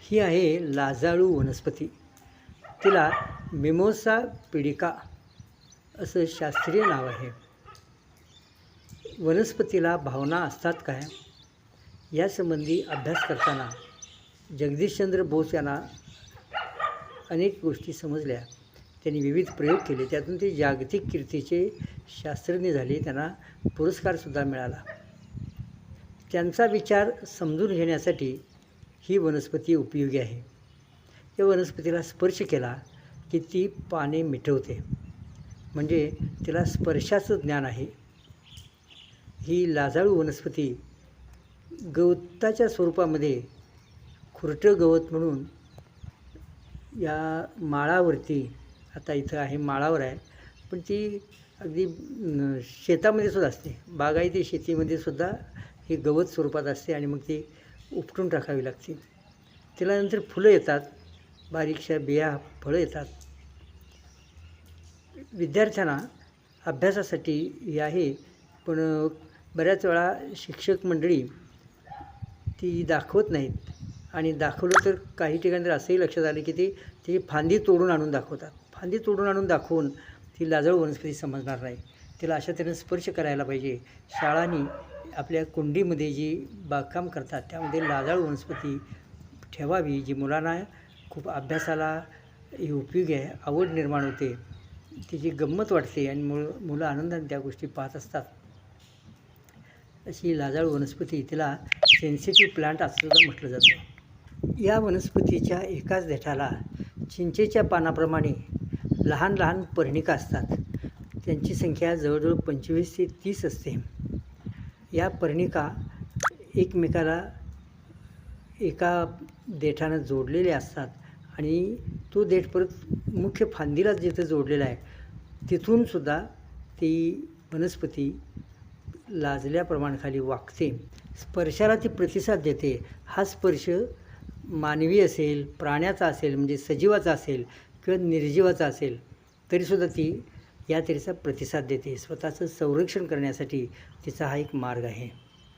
ही आहे लाजाळू वनस्पती. तिला मिमोसा पिडिका असं शास्त्रीय नाव आहे. वनस्पतीला भावना असतात काय, यासंबंधी अभ्यास करताना जगदीशचंद्र बोस यांना अनेक गोष्टी समजल्या. त्यांनी विविध प्रयोग केले. त्यातून ते जागतिक कीर्तीचे शास्त्रज्ञ झाले. त्यांना पुरस्कारसुद्धा मिळाला. त्यांचा विचार समजून घेण्यासाठी ही वनस्पती उपयोगी आहे. या वनस्पतीला स्पर्श केला की ती पाने मिटवते, म्हणजे तिला स्पर्शाचं ज्ञान आहे. ही लाजाळू वनस्पती गवताच्या स्वरूपामध्ये खुरटं गवत म्हणून या माळावरती, आता इथं आहे माळावर आहे, पण ती अगदी शेतामध्ये सुद्धा असते. बागायती शेतीमध्ये सुद्धा ही गवत स्वरूपात असते आणि मग ती उपटून टाकावी लागते. तिला नंतर फुलं येतात, बारीकशा बिया, फळं येतात. विद्यार्थ्यांना अभ्यासासाठी ही आहे, पण बऱ्याच वेळा शिक्षक मंडळी ती दाखवत नाहीत आणि दाखवलं तर काही ठिकाणी तर असंही लक्षात आलं की ती फांदी तोडून आणून दाखवतात. फांदी तोडून आणून दाखवून ती लाजाळू वनस्पती समजणार नाही. तिला अशा तऱ्हेने स्पर्श करायला पाहिजे. शाळांनी आपल्या कुंडीमध्ये जी बागकाम करतात त्यामध्ये लाजाळू वनस्पती ठेवावी, जी मुलांना खूप अभ्यासाला ही उपयोगी आहे, आवड निर्माण होते, तिची गंमत वाटते आणि मुलं आनंदाने त्या गोष्टी पाहत असतात. अशी लाजाळू वनस्पती, तिला सेन्सिटिव्ह प्लांट असं सुद्धा म्हटलं जातं. या वनस्पतीच्या एकाच देठाला चिंचेच्या पानाप्रमाणे लहान लहान पर्णिका असतात. त्यांची संख्या जवळजवळ 25 ते 30 असते. या पर्णिका एकमेकाला एका देठानं जोडलेले असतात आणि तो देठ परत मुख्य फांदीला जिथं जोडलेला आहे तिथूनसुद्धा ती वनस्पती लाजल्याप्रमाणे खाली वाकते. स्पर्शाला ती प्रतिसाद देते. हा स्पर्श मानवी असेल, प्राण्याचा असेल, म्हणजे सजीवाचा असेल किंवा निर्जीवाचा असेल, तरीसुद्धा ती या तऱ्हेचा प्रतिसाद देते. स्वतःचं संरक्षण करण्यासाठी तिचा हा एक मार्ग आहे.